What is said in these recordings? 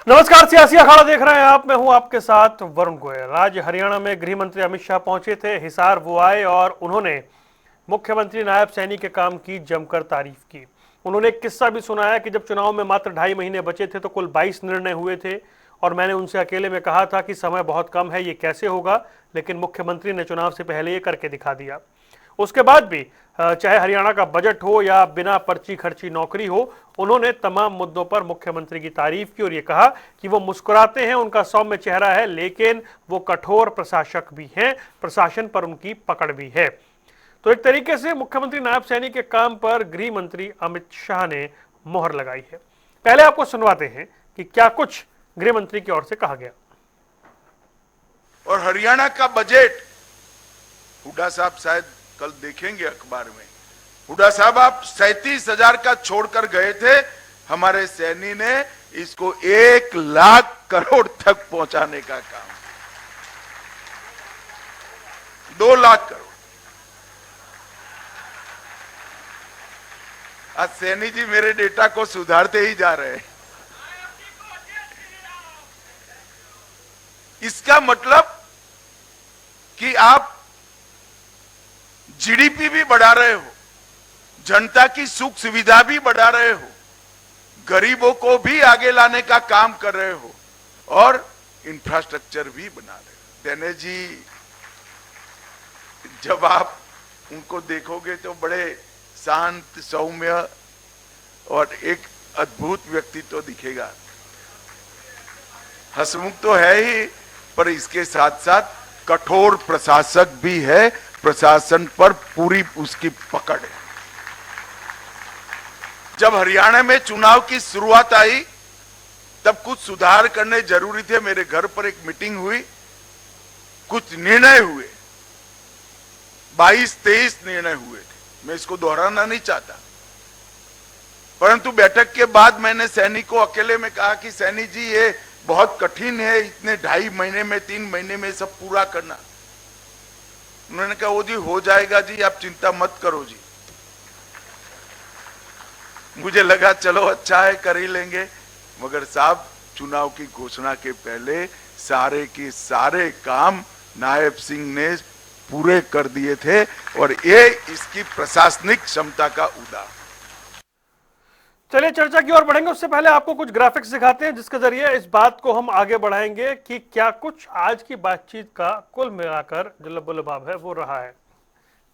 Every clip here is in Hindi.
नमस्कार, सियासी अखाड़ा देख रहे हैं आप। मैं हूं आपके साथ वरुण गोयल। आज हरियाणा में गृह मंत्री अमित शाह पहुंचे थे। हिसार वो आए और उन्होंने मुख्यमंत्री नायब सैनी के काम की जमकर तारीफ की। उन्होंने एक किस्सा भी सुनाया कि जब चुनाव में मात्र 2.5 महीने बचे थे तो कुल 22 निर्णय हुए थे और मैंने उनसे अकेले में कहा था कि समय बहुत कम है, ये कैसे होगा, लेकिन मुख्यमंत्री ने चुनाव से पहले ये करके दिखा दिया। उसके बाद भी चाहे हरियाणा का बजट हो या बिना पर्ची खर्ची नौकरी हो, उन्होंने तमाम मुद्दों पर मुख्यमंत्री की तारीफ की और ये कहा कि वो मुस्कुराते हैं, उनका सौम्य चेहरा है, लेकिन वो कठोर प्रशासक भी हैं, प्रशासन पर उनकी पकड़ भी है। तो एक तरीके से मुख्यमंत्री नायब सैनी के काम पर गृह मंत्री अमित शाह ने मोहर लगाई है। पहले आपको सुनवाते हैं कि क्या कुछ गृह मंत्री की ओर से कहा गया। और हरियाणा का बजट, हुड्डा साहब शायद कल देखेंगे अखबार में, हुड्डा साहब आप 37,000 का छोड़कर गए थे, हमारे सैनी ने इसको 1,00,000 करोड़ तक पहुंचाने का काम, 2,00,000 करोड़। आज सैनी जी मेरे डेटा को सुधारते ही जा रहे हैं। इसका मतलब कि आप जीडीपी भी बढ़ा रहे हो, जनता की सुख सुविधा भी बढ़ा रहे हो, गरीबों को भी आगे लाने का काम कर रहे हो और इंफ्रास्ट्रक्चर भी बना रहे हो। देने जी, जब आप उनको देखोगे तो बड़े शांत, सौम्य और एक अद्भुत व्यक्तित्व दिखेगा। हंसमुख तो है ही, पर इसके साथ साथ कठोर प्रशासक भी है, प्रशासन पर पूरी उसकी पकड़ है। जब हरियाणा में चुनाव की शुरुआत आई तब कुछ सुधार करने जरूरी थे। मेरे घर पर एक मीटिंग हुई, कुछ निर्णय हुए, 22-23 निर्णय हुए थे। मैं इसको दोहराना नहीं चाहता, परंतु बैठक के बाद मैंने सैनी को अकेले में कहा कि सैनी जी, ये बहुत कठिन है, इतने 2.5 महीने में, 3 महीने में सब पूरा करना। उन्होंने कहा, वो जी हो जाएगा जी, आप चिंता मत करो जी। मुझे लगा चलो अच्छा है, कर ही लेंगे, मगर साहब चुनाव की घोषणा के पहले सारे के सारे काम नायब सिंह ने पूरे कर दिए थे और ये इसकी प्रशासनिक क्षमता का उदाहरण। चलिए चर्चा की ओर बढ़ेंगे, उससे पहले आपको कुछ ग्राफिक्स दिखाते हैं जिसके जरिए इस बात को हम आगे बढ़ाएंगे कि क्या कुछ आज की बातचीत का कुल मिलाकर जो लबोलबाब है वो रहा है।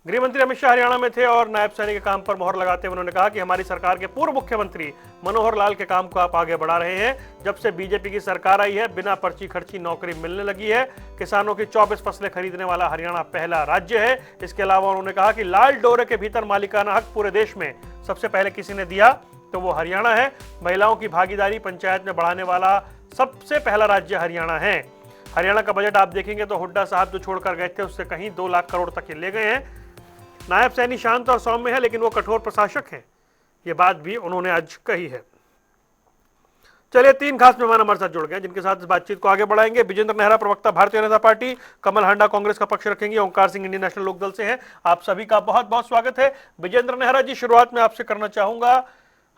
गृह मंत्री अमित शाह हरियाणा में थे और नायब सैनी के काम पर मोहर लगाते हुए उन्होंने कहा कि हमारी सरकार के पूर्व मुख्यमंत्री मनोहर लाल के काम को आप आगे बढ़ा रहे हैं। जब से बीजेपी की सरकार आई है, बिना पर्ची खर्ची नौकरी मिलने लगी है। किसानों की 24 फसलें खरीदने वाला हरियाणा पहला राज्य है। इसके अलावा उन्होंने कहा कि लाल डोरे के भीतर मालिकाना हक पूरे देश में सबसे पहले किसी ने दिया तो वो हरियाणा है। महिलाओं की भागीदारी पंचायत में बढ़ाने वाला सबसे पहला राज्य हरियाणा है। हरियाणा का बजट आप देखेंगे तो हुड्डा साहब जो छोड़कर गए थे उससे कहीं 2,00,000 करोड़ तक ले गए हैं। नायब सैनी शांत और सौम्य है, लेकिन वो कठोर प्रशासक हैं, ये बात भी उन्होंने आज कही है। चलिए, 3 खास मेहमान हमारे साथ जुड़ गए जिनके साथ इस बातचीत को आगे बढ़ाएंगे। विजेंद्र नेहरा, प्रवक्ता भारतीय जनता पार्टी, कमल हांडा कांग्रेस का पक्ष रखेंगे, ओंकार सिंह इंडियन नेशनल लोकदल से हैं। आप सभी का बहुत बहुत स्वागत है। विजेंद्र नेहरा जी, शुरुआत में आपसे करना चाहूंगा,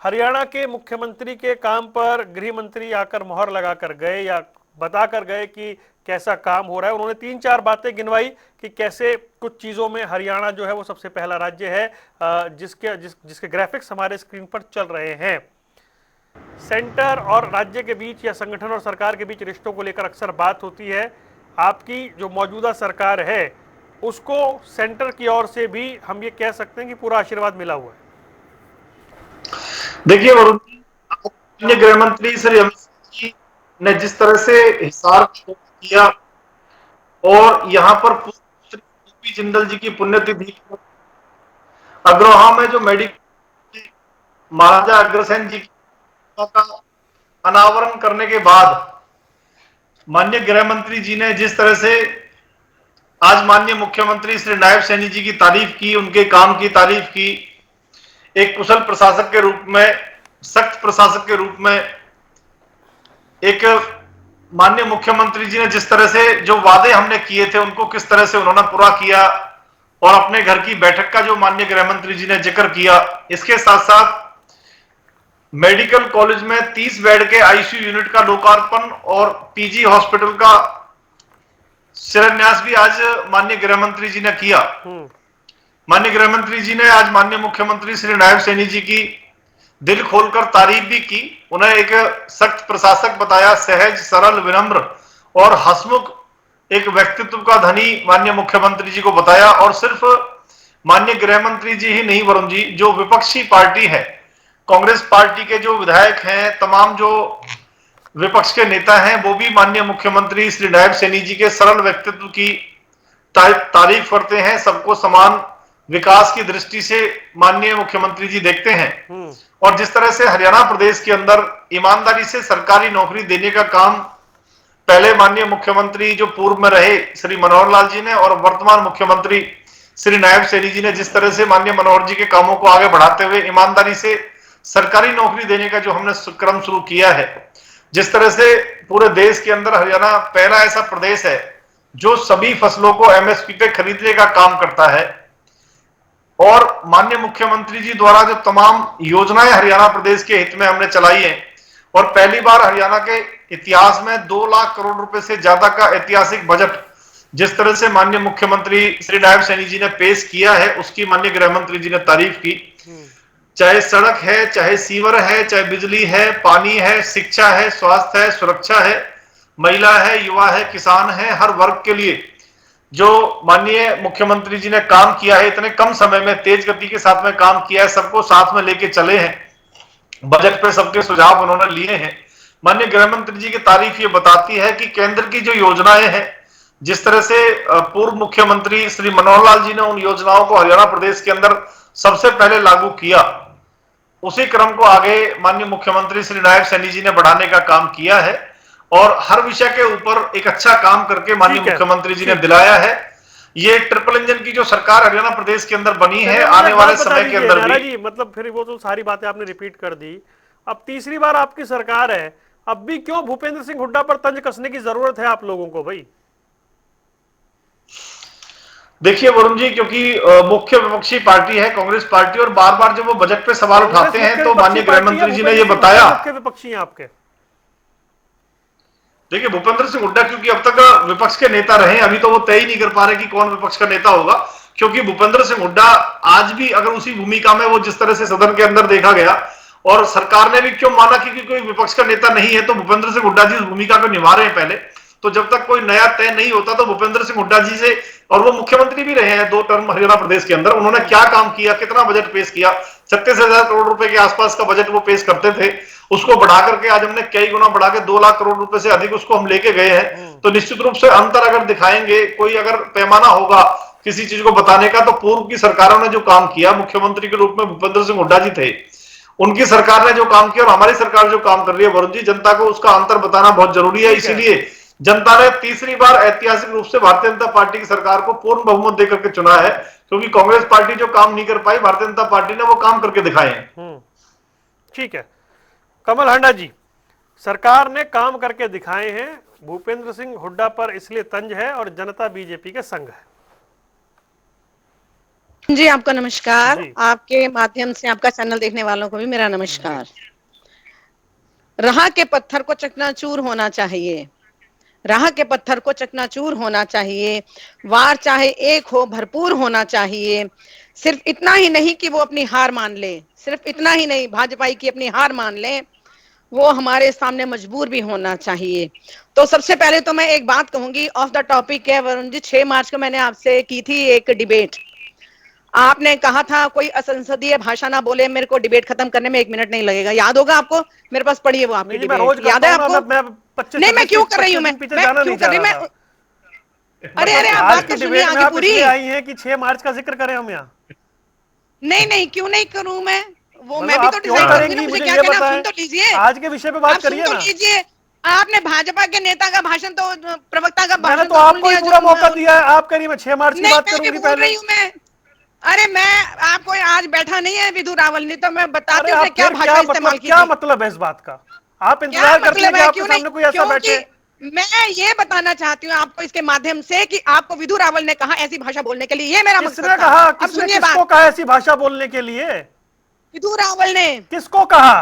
हरियाणा के मुख्यमंत्री के काम पर गृह मंत्री आकर मोहर लगाकर गए या बताकर गए कि कैसा काम हो रहा है। उन्होंने 3-4 बातें गिनवाई कि कैसे कुछ चीजों में हरियाणा जो है वो सबसे पहला राज्य है। जिसके ग्राफिक्स हमारे स्क्रीन पर चल रहे हैं। सेंटर और राज्य के बीच या संगठन और सरकार के बीच रिश्तों को लेकर अक्सर बात होती है। आपकी जो मौजूदा सरकार है उसको सेंटर की ओर से भी हम ये कह सकते हैं कि पूरा आशीर्वाद मिला हुआ है। देखिए वरुण जी, गृह मंत्री श्री अमित शाह जी ने जिस तरह से हिसार किया और यहाँ पर श्री जिंदल जी की पुण्यतिथि अग्रोहा में जो मेडिकल महाराजा अग्रसेन जी का अनावरण करने के बाद माननीय गृह मंत्री जी ने जिस तरह से आज माननीय मुख्यमंत्री श्री नायब सैनी जी की तारीफ की, उनके काम की तारीफ की, एक कुशल प्रशासक के रूप में, सख्त प्रशासक के रूप में, एक माननीय मुख्यमंत्री जी ने जिस तरह से जो वादे हमने किए थे उनको किस तरह से उन्होंने पूरा किया और अपने घर की बैठक का जो माननीय गृह मंत्री जी ने जिक्र किया, इसके साथ साथ मेडिकल कॉलेज में 30 बेड के आईसीयू यूनिट का लोकार्पण और पीजी हॉस्पिटल का शिलान्यास भी आज माननीय गृह मंत्री जी ने किया। माननीय गृह मंत्री जी ने आज माननीय मुख्यमंत्री श्री नायब सैनी जी की दिल खोलकर तारीफ भी की। उन्हें एक सख्त प्रशासक बताया, सहज, सरल, विनम्र और हंसमुख एक व्यक्तित्व का धनी माननीय मुख्यमंत्री जी को बताया। और सिर्फ माननीय गृह मंत्री जी ही नहीं वरुण जी, जो विपक्षी पार्टी है, कांग्रेस पार्टी के जो विधायक हैं, तमाम जो विपक्ष के नेता हैं, वो भी माननीय मुख्यमंत्री श्री नायब सैनी जी के सरल व्यक्तित्व की तारीफ करते हैं। सबको समान विकास की दृष्टि से माननीय मुख्यमंत्री जी देखते हैं। और जिस तरह से हरियाणा प्रदेश के अंदर ईमानदारी से सरकारी नौकरी देने का काम पहले माननीय मुख्यमंत्री जो पूर्व में रहे श्री मनोहर लाल जी ने और वर्तमान मुख्यमंत्री श्री नायब सैनी जी ने जिस तरह से माननीय मनोहर जी के कामों को आगे बढ़ाते हुए ईमानदारी से सरकारी नौकरी देने का जो हमने क्रम शुरू किया है, जिस तरह से पूरे देश के अंदर हरियाणा पहला ऐसा प्रदेश है जो सभी फसलों को एमएसपी पे खरीदने का काम करता है। और माननीय मुख्यमंत्री जी द्वारा जो तमाम योजनाएं हरियाणा प्रदेश के हित में हमने चलाई हैं, और पहली बार हरियाणा के इतिहास में 2 लाख करोड़ रुपए से ज्यादा का ऐतिहासिक बजट जिस तरह से माननीय मुख्यमंत्री श्री नायब सैनी जी ने पेश किया है, उसकी माननीय गृह मंत्री जी ने तारीफ की। चाहे सड़क है, चाहे सीवर है, चाहे बिजली है, पानी है, शिक्षा है, स्वास्थ्य है, सुरक्षा है, महिला है, युवा है, किसान है, हर वर्ग के लिए जो माननीय मुख्यमंत्री जी ने काम किया है, इतने कम समय में तेज गति के साथ में काम किया है, सबको साथ में लेके चले हैं। बजट पे सबके सुझाव उन्होंने लिए हैं। माननीय गृह मंत्री जी की तारीफ ये बताती है कि केंद्र की जो योजनाएं हैं, जिस तरह से पूर्व मुख्यमंत्री श्री मनोहर लाल जी ने उन योजनाओं को हरियाणा प्रदेश के अंदर सबसे पहले लागू किया, उसी क्रम को आगे माननीय मुख्यमंत्री श्री नायब सैनी जी ने बढ़ाने का काम किया है। और हर विषय के ऊपर एक अच्छा काम करके माननीय मुख्यमंत्री जी ने दिलाया है। ये ट्रिपल इंजन की जो सरकार हरियाणा प्रदेश के अंदर बनी है, आने वाले समय के अंदर भी, मतलब फिर वो तो सारी बातें आपने रिपीट कर दी। अब तीसरी बार आपकी सरकार है, अब भी क्यों भूपेंद्र सिंह हुड्डा पर तंज कसने की जरूरत है आप लोगों को भाई? देखिए वरुण जी, क्योंकि मुख्य विपक्षी पार्टी है कांग्रेस पार्टी, और बार बार जब वो बजट पे सवाल उठाते हैं तो माननीय गृह मंत्री जी ने ये बताया। मुख्य विपक्षी हैं आपके? देखिए भूपेंद्र सिंह हुड्डा क्योंकि अब तक विपक्ष के नेता रहे, अभी तो वो तय ही नहीं कर पा रहे कि कौन विपक्ष का नेता होगा, क्योंकि भूपेंद्र सिंह हुड्डा आज भी अगर उसी भूमिका में वो जिस तरह से सदन के अंदर देखा गया, और सरकार ने भी क्यों माना कि कोई विपक्ष का नेता नहीं है, तो भूपेंद्र सिंह हुड्डा जी उस भूमिका को निभा रहे हैं पहले। तो जब तक कोई नया तय नहीं होता तो भूपेंद्र सिंह हुड्डा जी से, और वो मुख्यमंत्री भी रहे हैं 2 टर्म हरियाणा प्रदेश के अंदर, उन्होंने क्या काम किया, कितना बजट पेश किया, 36,000 करोड़ रुपए के आसपास का बजट वो पेश करते थे, उसको बढ़ा करके आज हमने कई गुना बढ़ा के 2 लाख करोड़ रुपए से अधिक उसको हम लेके गए हैं। तो निश्चित रूप से अंतर अगर दिखाएंगे, कोई अगर पैमाना होगा किसी चीज को बताने का, तो पूर्व की सरकारों ने जो काम किया, मुख्यमंत्री के रूप में भूपेंद्र सिंह हुड्डा जी थे, उनकी सरकार ने जो काम किया और हमारी सरकार जो काम कर रही है वरुण जी, जनता को उसका अंतर बताना बहुत जरूरी है। इसीलिए जनता ने तीसरी बार ऐतिहासिक रूप से भारतीय जनता पार्टी की सरकार को पूर्ण बहुमत देकर के चुना है, क्योंकि कांग्रेस पार्टी जो काम नहीं कर पाई, भारतीय जनता पार्टी ने वो काम करके दिखाए हैं। ठीक है कमल हांडा जी, सरकार ने काम करके दिखाए हैं, भूपेंद्र सिंह हुड्डा पर इसलिए तंज है और जनता बीजेपी के संग है। जी आपका नमस्कार, आपके माध्यम से आपका चैनल देखने वालों को भी मेरा नमस्कार। राह के पत्थर को चकनाचूर होना चाहिए, राह के पत्थर को चकनाचूर होना चाहिए, वार चाहे एक हो भरपूर होना चाहिए। सिर्फ इतना ही नहीं कि वो अपनी हार मान ले, सिर्फ इतना ही नहीं भाजपा की अपनी हार मान ले, वो हमारे सामने मजबूर भी होना चाहिए। तो सबसे पहले तो मैं एक बात कहूंगी, ऑफ द टॉपिक है वरुण जी, 6 मार्च को मैंने आपसे की थी एक डिबेट। आपने कहा था कोई असंसदीय भाषा ना बोले, मेरे को डिबेट खत्म करने में 1 मिनट नहीं लगेगा। याद होगा आपको? मेरे पास पड़ी है वो आपकी डिबेट, याद है आपको? नहीं मैं क्यों कर रही हूँ, मैं क्यों कर रही हूँ मैं? अरे आप बात तो सुनिए आगे पूरी। आई है कि 6 मार्च का जिक्र करें हम यहाँ? नहीं क्यों नहीं करूँ मैं, वो मैं भी तो डिसाइड करूंगी ना, मुझे क्या कहना, सुन तो लीजिए। आज के विषय पे बात करिए ना। लीजिए, आपने भाजपा के नेता का भाषण तो, प्रवक्ता का भाषण तो आपको पूरा मौका दिया है, आप करिए, मैं 6 मार्च की बात करूंगी पहले। अरे मैं आपको आज बैठा नहीं है विधु रावल, नहीं तो मैं बताती हूँ क्या भाषा इस्तेमाल की। क्या मतलब है इस बात का? आप इंतजार करते हैं कि आपके सामने कोई ऐसा बैठे? मैं ये बताना चाहती हूँ आपको इसके माध्यम से कि आपको विधु रावल ने कहा ऐसी भाषा बोलने के लिए, ये मेरा मकसद था। कहा किसको कहा ऐसी भाषा बोलने के लिए? विधु रावल ने। किसको कहा?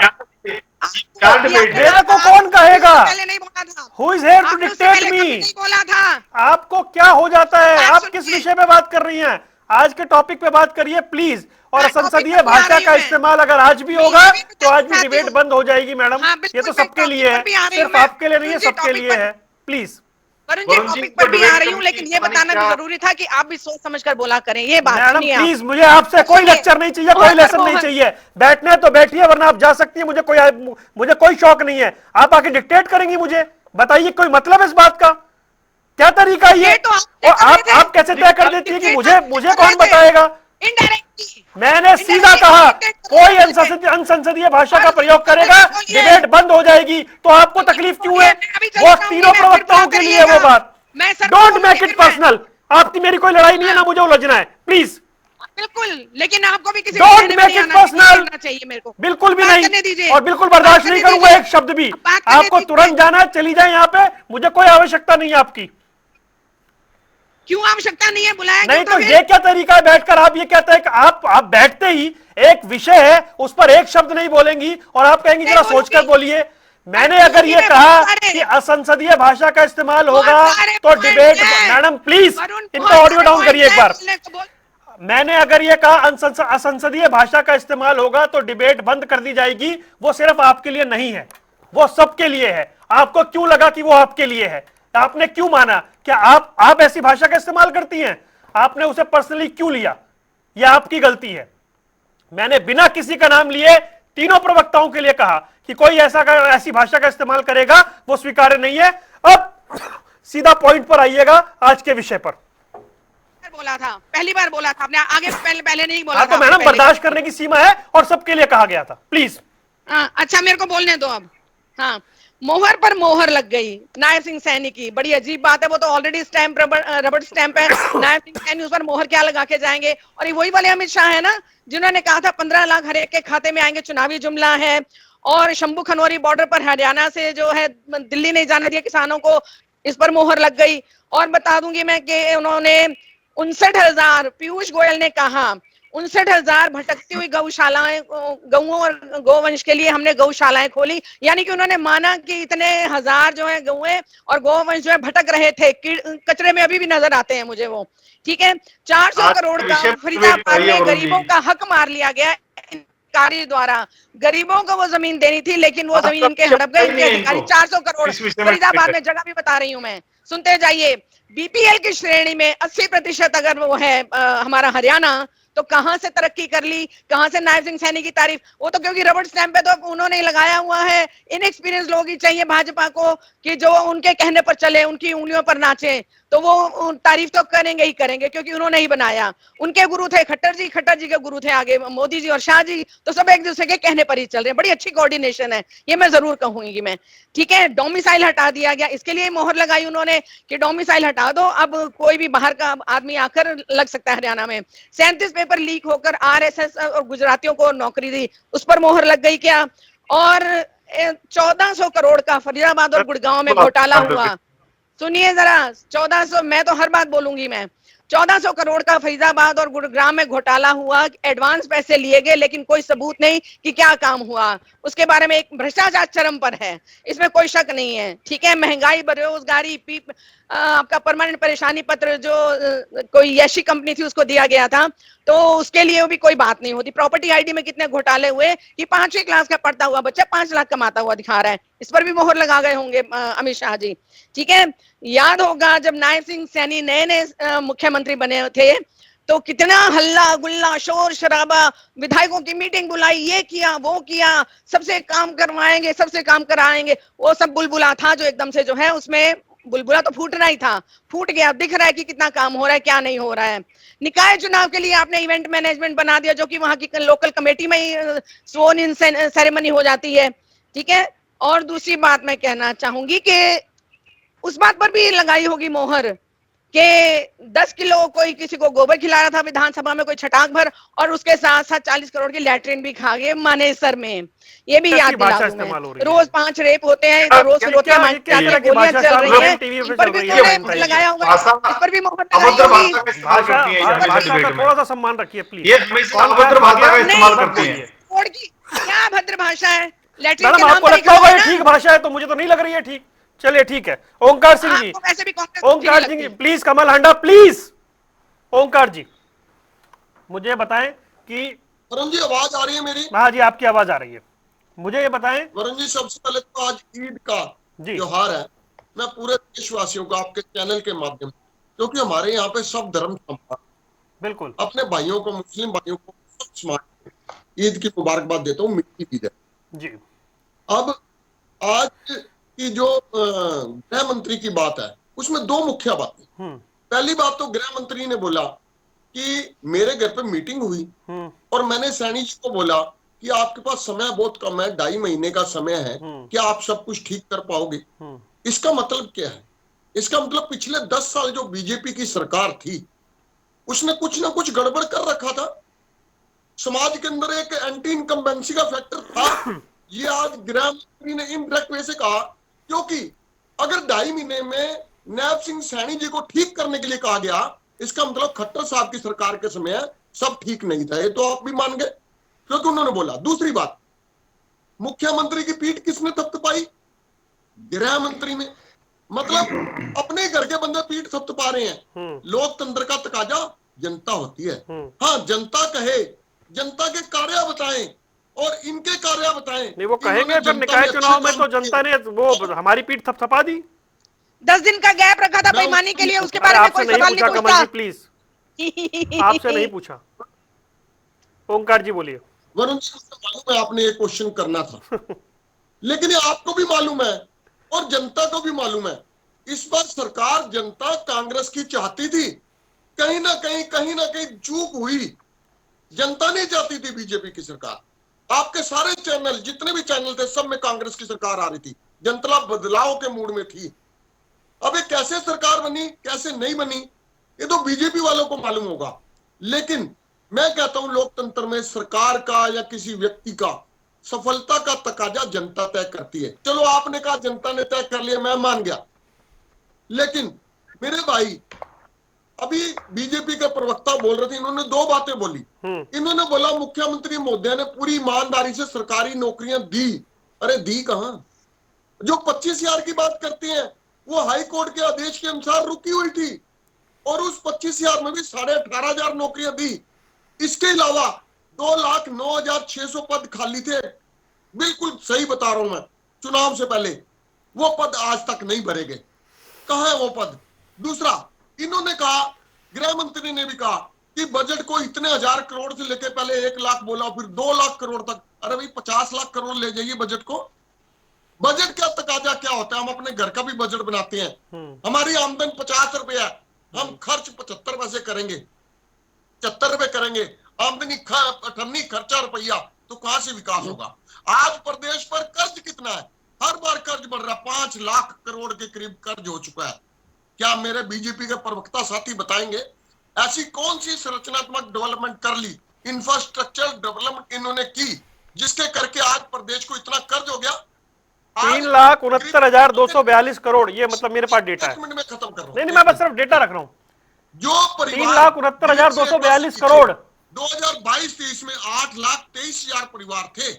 क्या डिबेट है? मेरे को कौन कहेगा? पहले नहीं बोला था। हु इज हेयर टू आपने उससे डिक्टेट पहले कभी मी? नहीं बोला था। आपको क्या हो जाता है? बात आप सुनिए। किस विषय पे बात कर रही हैं? आज के टॉपिक पे बात करिए प्लीज। और मैं टॉपिक संसदीय पे बोला भाषा रही का हूं मैं। इस्तेमाल अगर आज भी मैं होगा ये भी तो बताना आज भी चाहती डिबेट हूं। बंद हो जाएगी मैडम। हाँ, ये बिल्कुल, तो मैं सबके टॉपिक लिए पर है, भी आ रही हूं सिर्फ मैं। आपके लिए नहीं है, वरुण जी, सबके टॉपिक लिए पर है। प्लीज। वरुण जी, वरुण जी टॉपिक को पर भी आ डिबेट रही हूँ, कमेटी लेकिन ये पता नहीं बताना भी क्या जरूरी था कि आप भी सोच समझ कर बोला करें। ये बात मैडम सुनिए आप। प्लीज, मुझे आपसे कोई सुनिए, लेक्चर नहीं चाहिए, कोई मोहन पर लेसन नहीं मोहन। चाहिए। बैठना है तो बैठिए, वरना आप जा सकती हैं। मुझे कोई शौक नहीं है। आप आके डिक्टेट करेंगी मुझे? बताइए, कोई मतलब है इस बात का? क्या तरीका है ये? ये तो आप तय और कर रहे थे। आप कैसे तय कर देती है कि मुझे मुझे कर रहे कौन थे। बताएगा? इनडायरेक्टली। मैंने सीधा कहा कोई अनसंसदीय भाषा का और प्रयोग करेगा, बोलिए। डिबेट बंद हो जाएगी। तो आपको तकलीफ क्यों है? मैं अभी चली वो जाऊंगी, तीनों मैं फिर बुला प्रवक्ताओं के लिए करिएगा। वो बात। मैं सर डोंट बोलूंगी मेक इट फिर मैं। पर्सनल। आपकी मेरी कोई लड़ाई नहीं है, ना हाँ। मुझे उलझना है। प्लीज बिल्कुल, लेकिन आपको भी किसी को डोंट कहने में मेक नहीं इट आना पर्सनल। करना चाहिए मेरे को। बिल्कुल भी बात नहीं, करने दीजिए। और बिल्कुल बात बर्दाश्त नहीं करने करूंगा दीजिए। एक शब्द भी। बात करने आपको दीजिए। तुरंत जाना है, चली जाए यहाँ पे, मुझे कोई आवश्यकता नहीं है आपकी। क्यों आवश्यकता नहीं है? बुलाया नहीं क्यों था तो फिर? ये क्या तरीका है बैठकर आप ये कहते हैं कि आप बैठते ही एक विषय है उस पर एक शब्द नहीं बोलेंगी और आप कहेंगी जरा सोचकर बोलिए। मैंने अगर ये कहा कि असंसदीय भाषा का इस्तेमाल होगा तो डिबेट, मैडम प्लीज इनका ऑडियो डाउन करिए एक बार। मैंने अगर ये कहा असंसदीय भाषा का इस्तेमाल होगा तो डिबेट बंद कर दी जाएगी। वो सिर्फ आपके लिए नहीं है, वो सबके लिए है। आपको क्यों लगा कि वो आपके लिए है? आपने क्यों माना? क्या आप ऐसी भाषा का इस्तेमाल करती हैं? आपने उसे पर्सनली क्यों लिया? यह आपकी गलती है। मैंने बिना किसी का नाम लिए तीनों प्रवक्ताओं के लिए कहा कि कोई ऐसी भाषा का इस्तेमाल करेगा वो स्वीकार्य नहीं है। अब सीधा पॉइंट पर आइएगा आज के विषय पर। बोला था, पहली बार बोला था आपने, आगे पहले नहीं बोला हाँ, था। तो मैडम बर्दाश्त करने की सीमा है और सबके लिए कहा गया था। प्लीज। अच्छा, मेरे को बोलने दो अब। हाँ, मोहर पर मोहर लग गई नायब सिंह सैनी की। बड़ी अजीब बात है, वो तो ऑलरेडी स्टैंप रबड़ स्टैंप है। नायब सिंह सैनी उस पर मोहर क्या लगा के जाएंगे? और ये वही वाले अमित शाह है ना जिन्होंने कहा था 15 लाख हर एक के खाते में आएंगे, चुनावी जुमला है। और शंभू खनौरी बॉर्डर पर हरियाणा से जो है दिल्ली नहीं जाने दिया किसानों को, इस पर मोहर लग गई। और बता दूंगी मैं कि उन्होंने 59,000, पीयूष गोयल ने कहा 59,000 भटकती हुई गौशालाएं, गौओं और गोवंश के लिए हमने गौशालाएं खोली। यानी कि उन्होंने माना कि इतने हजार जो है गौएं और गोवंश जो है भटक रहे थे, कचरे में अभी भी नजर आते हैं मुझे वो। ठीक है, 400 करोड़ का फरीदाबाद में गरीबों का हक मार लिया गया अधिकारी द्वारा। गरीबों को वो जमीन देनी थी, लेकिन वो जमीन इनके हड़प गए इनके अधिकारी। 400 करोड़ फरीदाबाद में, जगह भी बता रही हूं मैं, सुनते जाइए। बीपीएल की श्रेणी में 80% अगर वो है हमारा हरियाणा, तो कहां से तरक्की कर ली? कहां से नायब सिंह सैनी की तारीफ? वो तो क्योंकि रबड़ स्टैंप पे तो उन्होंने ही लगाया हुआ है। इनएक्सपीरियंस लोग ही चाहिए भाजपा को कि जो उनके कहने पर चले, उनकी उंगलियों पर नाचे। तो वो तारीफ तो करेंगे ही करेंगे, क्योंकि उन्होंने ही बनाया। उनके गुरु थे खट्टर जी के गुरु थे आगे मोदी जी और शाह जी, तो सब एक दूसरे के कहने पर ही चल रहे हैं। बड़ी अच्छी कोऑर्डिनेशन है, ये मैं जरूर कहूंगी मैं। ठीक है, डोमिसाइल हटा दिया गया, इसके लिए मोहर लगाई उन्होंने कि डोमिसाइल हटा दो, अब कोई भी बाहर का आदमी आकर लग सकता है हरियाणा में। 37 पेपर लीक होकर आरएसएस और गुजरातियों को नौकरी दी, उस पर मोहर लग गई क्या? और 1400 करोड़ का फरीदाबाद और गुड़गांव में घोटाला हुआ। सुनिए जरा, 1400, मैं तो हर बात बोलूंगी मैं। 1400 करोड़ का फरीदाबाद और गुरुग्राम में घोटाला हुआ, एडवांस पैसे लिए गए, लेकिन कोई सबूत नहीं कि क्या काम हुआ। उसके बारे में एक भ्रष्टाचार चरम पर है, इसमें कोई शक नहीं है। ठीक है, महंगाई, बेरोजगारी, आपका परमानेंट परेशानी पत्र जो कोई यशी कंपनी थी उसको दिया गया था, तो उसके लिए भी कोई बात नहीं होती। प्रॉपर्टी आईडी में कितने घोटाले हुए कि 5वीं क्लास का पढ़ता हुआ बच्चा 5 लाख कमाता हुआ दिखा रहा है, इस पर भी मोहर लगा गए होंगे अमित शाह जी। ठीक है, याद होगा जब नायब सिंह सैनी नए मुख्यमंत्री बने थे तो कितना हल्ला गुल्ला, शोर शराबा, विधायकों की मीटिंग बुलाई, ये किया वो किया, सबसे काम करवाएंगे, सबसे काम कराएंगे। वो सब बुलबुला था जो एकदम से जो है उसमें बुलबुला तो फूटना ही था, फूट गया। दिख रहा है कि कितना काम हो रहा है, क्या नहीं हो रहा है। निकाय चुनाव के लिए आपने इवेंट मैनेजमेंट बना दिया, जो कि वहां की लोकल कमेटी में ही स्वर्न इन सेरेमनी हो जाती है। ठीक है, और दूसरी बात मैं कहना चाहूंगी कि उस बात पर भी लगाई होगी मोहर कि 10 किलो कोई किसी को गोबर खिला रहा था विधानसभा में, कोई छटाक भर, और उसके साथ साथ 40 करोड़ की लैट्रिन भी खा गए मानेसर में। ये भी याद दिला दूं मैं। रोज 5 रेप होते हैं, तो रोज फिरोतिया गोलियां चल रही है, इन पर भी उन्होंने लगाया होगा, इस पर भी मोहर लगाई होगी। भाषा का थोड़ा सा सम्मान रखिए प्लीज। ये हमेशा अभद्र भाषा का इस्तेमाल करती है। क्या अभद्र भाषा है? लेटरिन के मैडम नाम आपको पर ही लगता होगा खड़ा ये है ना। ठीक भाषा है, तो मुझे तो नहीं लग रही है ठीक। चलिए ठीक है, ओंकार सिंह जी, आपको वैसे भी कांग्रेस ओंकार अच्छी सिंह नहीं जी लगती। Please, Kamal Handa please. ओंकार जी मुझे बताएं कि, वरुण जी आवाज आ रही है मेरी? हाँ जी आपकी आवाज आ रही है, मुझे ये बताएं। वरुण जी सबसे पहले तो आज ईद का जी त्योहार है। मैं पूरे देशवासियों को आपके चैनल के माध्यम से, क्योंकि हमारे यहाँ पे सब धर्म संपन्न, बिल्कुल अपने भाइयों को, मुस्लिम भाइयों को, सब समाज को ईद की मुबारकबाद देता हूँ, मीठी ईद है। जी। अब आज की जो गृह मंत्री की बात है, उसमें दो मुख्य बातें। पहली बात तो गृह मंत्री ने बोला कि मेरे घर पे मीटिंग हुई और मैंने सैनी जी को बोला कि आपके पास समय बहुत कम है, 2.5 महीने का समय है, क्या आप सब कुछ ठीक कर पाओगे? इसका मतलब क्या है? इसका मतलब पिछले 10 साल जो बीजेपी की सरकार थी, उसने कुछ ना कुछ गड़बड़ कर रखा था। समाज के अंदर एक एंटी इनकम्बेंसी का फैक्टर था। ये आज गृह मंत्री ने इनडायरेक्ट वे से कहा, क्योंकि अगर 2.5 महीने में नैब सिंह सैनी जी को ठीक करने के लिए कहा गया, इसका मतलब खट्टर साहब की सरकार के समय सब ठीक नहीं था। ये तो आप भी मान गए, क्योंकि उन्होंने बोला। दूसरी बात, मुख्यमंत्री की पीठ किसने थपथपाई? गृह मंत्री ने। मतलब अपने घर के बंदे पीठ थपथपा रहे हैं। लोकतंत्र का तकाजा जनता होती है। हाँ, जनता कहे, जनता के कार्य बताएं और इनके कार्य बताएं। नहीं वो इन्होंने कहेंगे फिर जनता निकाय में चुनाव अच्छे में काम तो किए। जनता ने वो हमारी पीठ थपथपा दी। 10 दिन का गैप रखा था मैं बेईमानी के लिए, उसके अरे बारे में आपसे कोई नहीं सवाल पूछा नहीं कमल जी पूछता। प्लीज, आपसे नहीं पूछा। ओंकार जी बोलिए। वरुण जी, मुझे मालूम है आपने ये क्वेश्चन करना था, लेकिन ये आपको भी मालूम है और जनता को भी मालूम है, इस बार सरकार जनता कांग्रेस की चाहती थी। कहीं ना कहीं चूक हुई। जनता नहीं चाहती थी बीजेपी की सरकार। आपके सारे चैनल, जितने भी चैनल थे, सब में कांग्रेस की सरकार आ रही थी। जनता बदलाव के मूड में थी। अब ये कैसे सरकार बनी, कैसे नहीं बनी, ये तो बीजेपी वालों को मालूम होगा। लेकिन मैं कहता हूं, लोकतंत्र में सरकार का या किसी व्यक्ति का सफलता का तकाजा जनता तय करती है। चलो आपने कहा जनता ने तय कर लिया, मैं मान गया। लेकिन मेरे भाई, अभी बीजेपी के प्रवक्ता बोल रहे थे, इन्होंने दो बातें बोली। इन्होंने बोला मुख्यमंत्री महोदय ने पूरी ईमानदारी से सरकारी नौकरियां दी। अरे दी कहां? जो 25,000 की बात करते हैं, वो हाई कोर्ट के आदेश के अनुसार रुकी हुई थी और उस 25,000 में भी 18,500 नौकरियां दी। इसके अलावा 2,09,600 पद खाली थे। बिल्कुल सही बता रहा हूं मैं, चुनाव से पहले वो पद आज तक नहीं भरे गए। कहां है वो पद? दूसरा, इन्होंने कहा, गृह मंत्री ने भी कहा कि बजट को इतने 1,000 करोड़ से लेके पहले 1 लाख बोला, फिर 2 लाख करोड़ तक। अरे भाई 50 लाख करोड़ ले जाइए बजट को। बजट का तकाजा क्या होता है? हम अपने घर का भी बजट बनाते हैं। हमारी आमदन 50 रुपए है, हम खर्च 75 पैसे करेंगे, 74 रुपए करेंगे। आमदनी 98, खर्चा रुपया, तो कहां से विकास होगा? आज प्रदेश पर कर्ज कितना है? हर बार कर्ज बढ़ रहा है। 5 लाख करोड़ के करीब कर्ज हो चुका है। क्या मेरे बीजेपी के प्रवक्ता साथी बताएंगे ऐसी कौन सी संरचनात्मक डेवलपमेंट कर ली, इंफ्रास्ट्रक्चर डेवलपमेंट इन्होंने की, जिसके करके आज प्रदेश को इतना कर्ज हो गया? 3,69,242 करोड़, ये मतलब मेरे पास डेटा है। 1 मिनट में खत्म कर रहा हूं। नहीं मैं बस सिर्फ डेटा रख रहा हूं। जो परिवार 3,69,242 करोड़ 2022-23 में 8,23,000 परिवार थे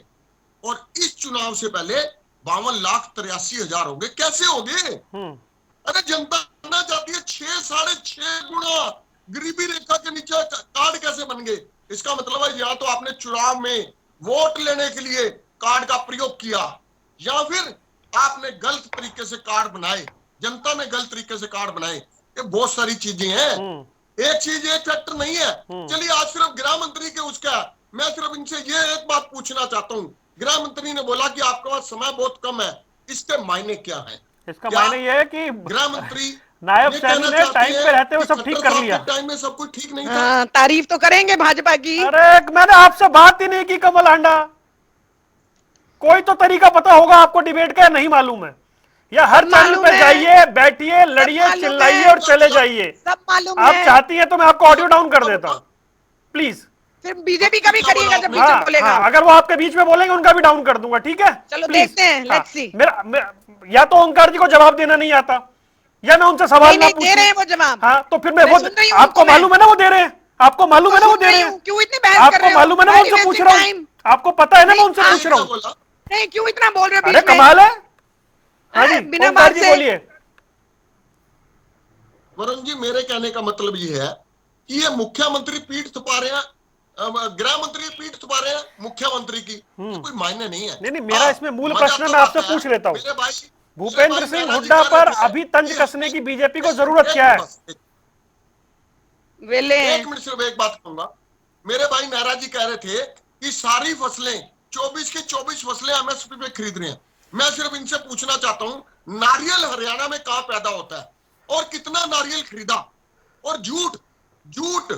और इस चुनाव से पहले 52,83,000 हो गए। कैसे हो गए? अरे जनता ना चाहती है 6-6.5 गुना गरीबी रेखा के नीचे कार्ड कैसे बन गए? इसका मतलब है या तो आपने चुनाव में वोट लेने के लिए कार्ड का प्रयोग किया, या फिर आपने गलत तरीके से कार्ड बनाए, जनता ने गलत तरीके से कार्ड बनाए। ये बहुत सारी चीजें हैं, एक चीज एक फैक्टर नहीं है। चलिए आज सिर्फ गृह मंत्री के उसका, मैं सिर्फ इनसे ये एक बात पूछना चाहता हूँ। गृह मंत्री ने बोला कि आपके पास समय बहुत कम है, इसके मायने क्या है? इसका मायने ये है कि गृह मंत्री नायब सैनी ने टाइम पे रहते हुए सब ठीक कर लिया। टाइम में सब कुछ ठीक नहीं था। तारीफ तो करेंगे भाजपा की। अरे मैंने आपसे बात ही नहीं की कमल हांडा। कोई तो तरीका पता होगा आपको डिबेट का, नहीं मालूम है? या हर चैनल पे जाइए, बैठिए, लड़िए, चिल्लाइए और चले जाइए। सब मालूम आप है। चाहती है तो मैं आपको ऑडियो डाउन कर देता हूँ, प्लीज। फिर बीजेपी का भी करिएगा जब बीच में बोलेगा। अगर वो आपके बीच में बोलेंगे उनका भी डाउन कर दूंगा, ठीक है? चलो देखते हैं, लेट्स सी। मेरा या तो ओंकार जी को जवाब देना नहीं आता, या मैं उनसे सवाल ना पूछूं। दे रहे हैं वो जवाब। हाँ तो फिर मैं वो, सुन रही हूँ, आपको मालूम है ना वो दे रहे हैं, आपको मालूम है ना वो दे रहे हैं, क्यों इतनी बहस कर रहे आपको हो? मालूम है ना मैं उनसे पूछ रहा हूँ, आपको पता है ना मैं उनसे पूछ रहा हूँ। नहीं, क्यों इतना बोल रहे हो अरे बीच में? कमाल है। हाँ जी, बिना ओंकार बात जी से। बोलिए। वरुण जी, मेरे कहने का मतलब ये है कि ये मुख्यमंत्री पीठ थपा रहे हैं, गृह मंत्री पीठ थपा रहे हैं मुख्यमंत्री की, ये कोई मायने नहीं है। नहीं नहीं, मेरा हाँ, इसमें मूल मजा प्रश्न मैं तब आपसे आता है। पूछ लेता हूं। मेरे भूपेंद्र भाई सिंह मेहरा जी हुड्डा कह रहे पर थे अभी तंज कि कसने की बीजेपी को एक जरूरत एक क्या है? बस वेले हैं। एक मिनट सिर्फ एक बात कहूंगा। मेरे भाई मेहरा जी कह रहे थे कि सारी फसलें 24 की 24 फसलें एमएसपी पे खरीद रहे हैं। मैं सिर्फ इनसे पूछना चाहता हूं, नारियल हरियाणा में कहां पैदा होता है और कितना नारियल खरीदा? और जूट, जूट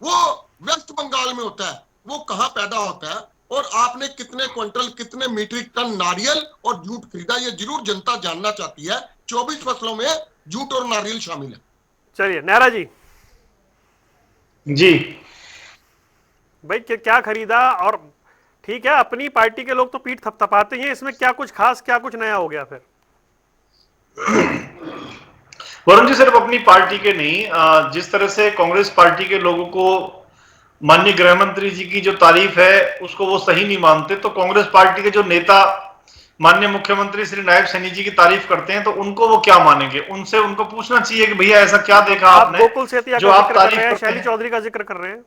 वो वेस्ट बंगाल में होता है, वो कहां पैदा होता है? और आपने कितने क्विंटल, कितने मीट्रिक टन नारियल और जूट खरीदा? ये जरूर जनता जानना चाहती है। 24 फसलों में जूट और नारियल शामिल है। चलिए नेहरा जी, जी भाई क्या खरीदा? और ठीक है, अपनी पार्टी के लोग तो पीठ थपथपाते ही हैं, इसमें क्या कुछ खास, क्या कुछ नया हो गया फिर? वरुण जी, सिर्फ अपनी पार्टी के नहीं, जिस तरह से कांग्रेस पार्टी के लोगों को माननीय गृह मंत्री जी की जो तारीफ है उसको वो सही नहीं मानते, तो कांग्रेस पार्टी के जो नेता माननीय मुख्यमंत्री श्री नायब सैनी जी की तारीफ करते हैं, तो उनको वो क्या मानेंगे? उनसे उनको पूछना चाहिए कि भैया ऐसा क्या देखा आप आपने गोकुल सेतिया जो का आप जिक्र कर रहे तारीफ हैं, करते शैली हैं? चौधरी का जिक्र कर रहे हैं।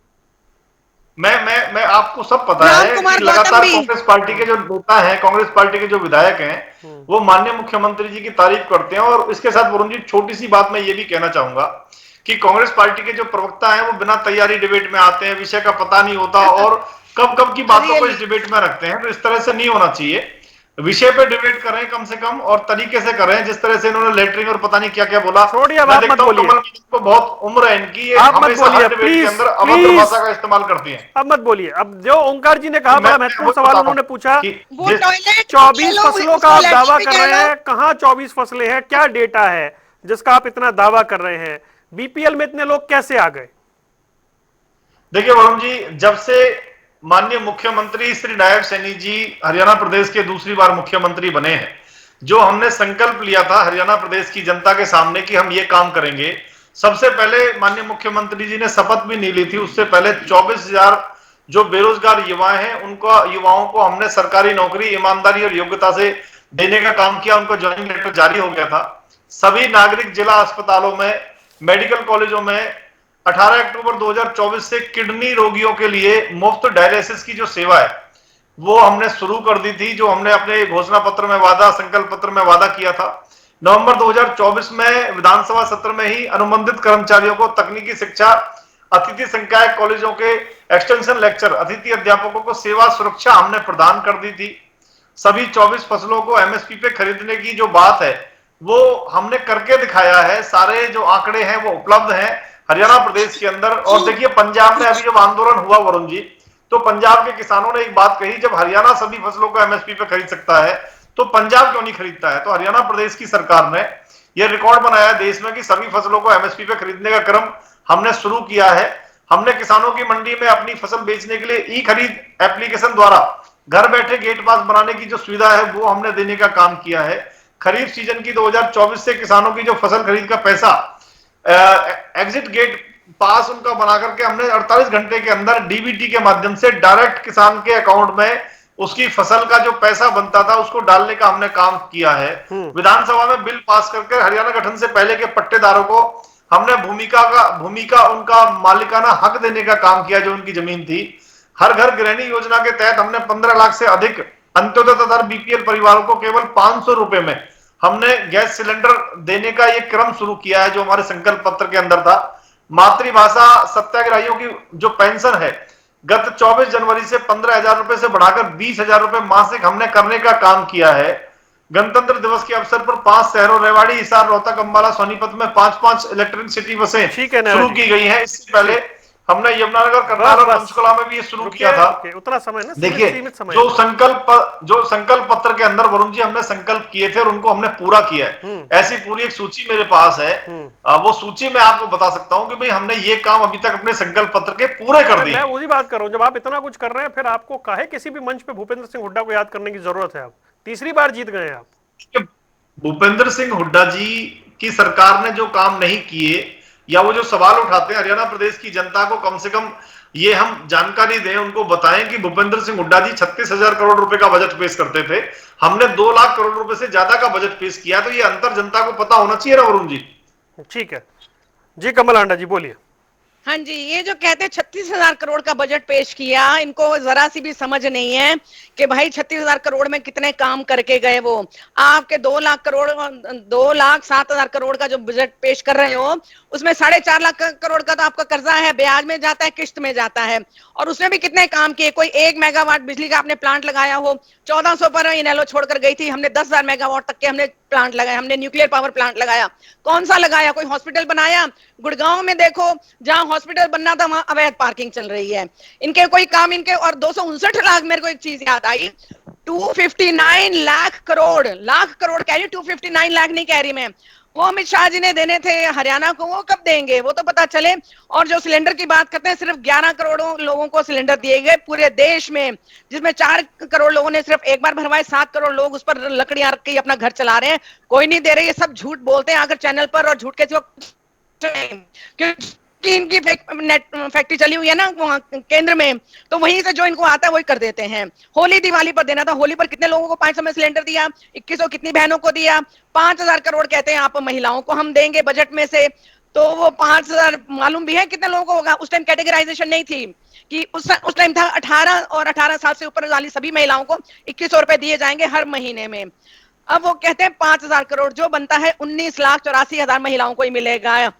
मैं आपको सब पता राम है कुमार कि गौतम लगातार भी। कांग्रेस पार्टी के जो नेता हैं, कांग्रेस पार्टी के जो विधायक हैं, वो माननीय मुख्यमंत्री जी की तारीफ करते हैं। और इसके साथ वरुण जी, छोटी सी बात मैं ये भी कहना चाहूंगा कि कांग्रेस पार्टी के जो प्रवक्ता हैं वो बिना तैयारी डिबेट में आते हैं, विषय का पता नहीं होता और कब कब की बातों को इस डिबेट में रखते हैं। तो इस तरह से नहीं होना चाहिए। विषय पे डिबेट करें कम से कम, और तरीके से करें। जिस तरह से इन्होंने लेटरिंग और पता नहीं क्या क्या बोला, छोड़िए, अब मैं आप मत देखता हूं बोलिए। कमल को बहुत उम्र है इनकी, ये आप मत हमेशा बोलिए हर डिबेट के प्लीज, अंदर अभद्र प्लीज। भाषा का इस्तेमाल करती हैं। अब मत बोलिए। अब जो ओंकार जी ने कहा, तो बड़ा मैं महत्वपूर्ण वही सवाल बता रहा उन्होंने हूं पूछा। कि वो जिस टॉयलेट 24 लो, फसलों का उसको आप दावा लैट्रिन कर भी कह रहे लो। हैं, कहां 24 फसलें हैं? क्या डेटा है जिसका आप इतना दावा कर रहे हैं? बीपीएल में इतने लोग कैसे आ गए? देखिए वरुण जी, जब से माननीय मुख्यमंत्री श्री नायब सैनी जी हरियाणा प्रदेश के दूसरी बार मुख्यमंत्री बने हैं, जो हमने संकल्प लिया था हरियाणा प्रदेश की जनता के सामने कि हम ये काम करेंगे, सबसे पहले माननीय मुख्यमंत्री जी ने शपथ भी नहीं ली थी। उससे पहले 24,000 जो बेरोजगार युवाएं हैं, उनको, युवाओं को हमने सरकारी नौकरी ईमानदारी और योग्यता से देने का काम किया। उनको ज्वाइनिंग लेटर जारी हो गया था। सभी नागरिक जिला अस्पतालों में, मेडिकल कॉलेजों में 18 अक्टूबर 2024 से किडनी रोगियों के लिए मुफ्त डायलिसिस की जो सेवा है वो हमने शुरू कर दी थी, जो हमने अपने घोषणा पत्र में वादा, संकल्प पत्र में वादा किया था। नवंबर 2024 में विधानसभा सत्र में ही अनुबंधित कर्मचारियों को तकनीकी शिक्षा, अतिथि संकाय कॉलेजों के एक्सटेंशन लेक्चर, अतिथि अध्यापकों को सेवा सुरक्षा हमने प्रदान कर दी थी। सभी 24 फसलों को एमएसपी पे खरीदने की जो बात है वो हमने करके दिखाया है। सारे जो आंकड़े हैं वो उपलब्ध हैं हरियाणा प्रदेश के अंदर। और देखिए, पंजाब में अभी जब आंदोलन हुआ वरुण जी, तो पंजाब के किसानों ने एक बात कही, जब हरियाणा सभी फसलों को एमएसपी पे खरीद सकता है तो पंजाब क्यों नहीं खरीदता है? तो हरियाणा प्रदेश की सरकार ने यह रिकॉर्ड बनाया देश में कि सभी फसलों को एमएसपी पे खरीदने का क्रम हमने शुरू किया है। हमने किसानों की मंडी में अपनी फसल बेचने के लिए ई खरीद एप्लीकेशन द्वारा घर बैठे गेट पास बनाने की जो सुविधा है वो हमने देने का काम किया है। खरीफ सीजन की 2024 से किसानों की जो फसल खरीद का पैसा, एग्जिट गेट पास उनका बना करके हमने 48 घंटे के अंदर डीबीटी के माध्यम से डायरेक्ट किसान के अकाउंट में उसकी फसल का जो पैसा बनता था उसको डालने का हमने काम किया है। विधानसभा में बिल पास करके हरियाणा गठन से पहले के पट्टेदारों को हमने भूमि का उनका मालिकाना हक देने का काम किया जो उनकी जमीन थी। हर घर गृहिणी योजना के तहत हमने 15 लाख से अधिक अंत्योदय तथा बीपीएल परिवारों को केवल 500 रुपए में हमने गैस सिलेंडर देने का ये क्रम शुरू किया है, जो हमारे संकल्प पत्र के अंदर था। मातृभाषा सत्याग्रहियों की जो पेंशन है गत 24 जनवरी से 15,000 रुपए से बढ़ाकर 20,000 रुपए मासिक हमने करने का काम किया है। गणतंत्र दिवस के अवसर पर 5 शहरों रेवाड़ी, हिसार, रोहतक, अंबाला, सोनीपत में 5-5 इलेक्ट्रिक सिटी बसें शुरू की गई हैं। इससे पहले हमने यमुनानगर, करनाल और पंचकुला में भी ये शुरू किया था। उतना समय ना, देखिए, सीमित समय जो संकल्प पत्र के अंदर वरुण जी हमने संकल्प किए थे और उनको हमने पूरा किया है। ऐसी पूरी एक सूची मेरे पास है। वो सूची मैं आपको बता सकता हूं कि भाई हमने ये काम अभी तक अपने संकल्प पत्र के पूरे कर दिए। मैं वही बात कर रहा हूं, जब आप इतना कुछ कर रहे हैं फिर आपको काहे किसी भी मंच पे भूपेंद्र सिंह हुड्डा को याद करने की जरूरत है? आप तीसरी बार जीत गए आप। भूपेंद्र सिंह हुड्डा जी की सरकार ने जो काम नहीं किए या वो जो सवाल उठाते हैं, हरियाणा प्रदेश की जनता को कम से कम ये हम जानकारी दें, उनको बताएं कि भूपेंद्र सिंह हुड्डा जी 36,000 करोड़ रुपए का बजट पेश करते थे, हमने 2 लाख करोड़ रुपए से ज्यादा का बजट पेश किया। तो ये अंतर जनता को पता होना चाहिए ना वरुण जी। ठीक है जी, कमल आंडा जी बोलिए। हाँ जी, ये जो कहते हैं 36,000 करोड़ का बजट पेश किया, इनको जरा सी भी समझ नहीं है कि भाई 36,000 करोड़ में कितने काम करके गए वो। आपके 2 लाख करोड़, 2,07,000 करोड़ का जो बजट पेश कर रहे हो, उसमें 4.5 लाख करोड़ का तो आपका कर्जा है, ब्याज में जाता है, किस्त में जाता है। और उसमें भी कितने काम किए, कोई 1 मेगावाट बिजली का आपने प्लांट लगाया हो। 1400 पर इनेलो छोड़कर गई थी, हमने 10,000 मेगावाट तक के हमने प्लांट लगाया, हमने न्यूक्लियर पावर प्लांट लगाया। कौन सा लगाया? कोई हॉस्पिटल बनाया? गुड़गांव में देखो, जहां हॉस्पिटल बनना था वहां अवैध पार्किंग चल रही है। इनके कोई काम इनके। और 259 लाख, मेरे को एक चीज याद आई, 259 लाख करोड़, लाख करोड़ कह रही, 259 लाख नहीं कह रही मैं, वो अमित शाह जी ने देने थे हरियाणा को, वो कब देंगे वो तो पता चले। और जो सिलेंडर की बात करते हैं, सिर्फ 11 करोड़ लोगों को सिलेंडर दिए गए पूरे देश में, जिसमें 4 करोड़ लोगों ने सिर्फ एक बार भरवाए, 7 करोड़ लोग उस पर लकड़ियां रख के अपना घर चला रहे हैं। कोई नहीं दे रहे, ये सब झूठ बोलते हैं आकर चैनल पर, और झूठ के जो क्योंकि इनकी फैक्ट्री चली हुई है ना वहां केंद्र में, तो वहीं से जो इनको आता है वही कर देते हैं। होली दिवाली पर देना था, होली पर कितने लोगों को 500 में सिलेंडर दिया, 2100 कितनी बहनों को दिया, 5,000 करोड़ कहते हैं आप महिलाओं को हम देंगे बजट में से, तो वो 5,000 मालूम भी है कितने लोगों को होगा? उस टाइम कैटेगराइजेशन नहीं थी कि उस टाइम था 18 और 18 साल से ऊपर वाली सभी महिलाओं को 2100 रुपए दिए जाएंगे हर महीने में। अब वो कहते हैं 5,000 करोड़, जो बनता है 19,84,000 महिलाओं को ही मिलेगा।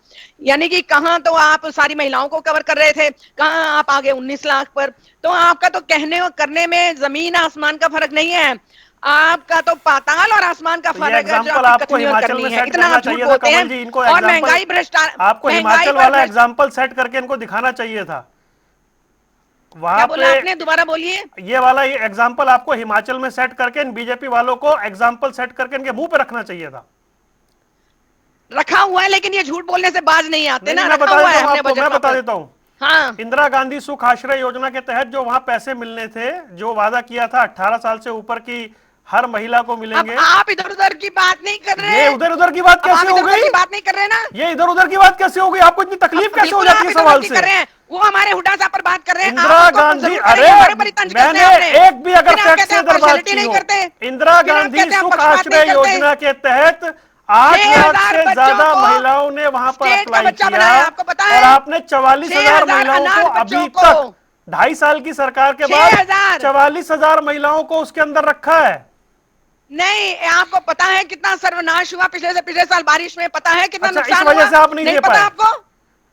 यानी कि कहां तो आप सारी महिलाओं को कवर कर रहे थे, कहां आप आगे 19 लाख पर। तो आपका तो कहने और करने में जमीन आसमान का फर्क नहीं है, आपका तो पाताल और आसमान का फर्क है। जो आपको हिमाचल में सेट करना चाहिए था कमल जी, इनको और महंगाई भ्रष्टाचार, आपको हिमाचल वाला एग्जाम्पल सेट करके इनको दिखाना चाहिए था। क्या बोला आपने? दोबारा बोलिए। ये वाला एग्जाम्पल आपको हिमाचल में सेट करके इन बीजेपी वालों को एग्जाम्पल सेट करके इनके मुंह पे रखना चाहिए था। रखा हुआ है, लेकिन ये झूठ बोलने से बाज नहीं आते ना। मैं बता देता हूँ। हाँ। इंदिरा गांधी सुख आश्रय योजना के तहत जो वहां पैसे मिलने थे, जो वादा किया था 18 साल से ऊपर की हर महिला को मिलेंगे। अब आप इधर उधर की बात नहीं कर रहे। ये उधर उधर की बात कैसे हो गई? बात नहीं कर रहे ना, ये इधर उधर की बात कैसे हो गई? आपको इतनी तकलीफ कैसे हो जाती है सवाल से? कर रहे हैं वो हमारे हुड्डा साहब पर बात कर रहे हैं। इंदिरा गांधी, अरे मैंने एक भी अगर फैक्ट से इधर बात की हो, इंदिरा गांधी सुख आश्रय योजना के तहत 8 लाख से ज्यादा महिलाओं ने वहां पर अप्लाई किया, आपको पता है? और आपने 44,000 महिलाओं को अभी तक 2.5 साल की सरकार के बाद 44,000 महिलाओं को उसके अंदर रखा है। नहीं, आपको पता है कितना सर्वनाश हुआ पिछले से पिछले साल बारिश में? पता है कितना नुकसान हुआ? इस वजह से आप नहीं दे पाए आपको?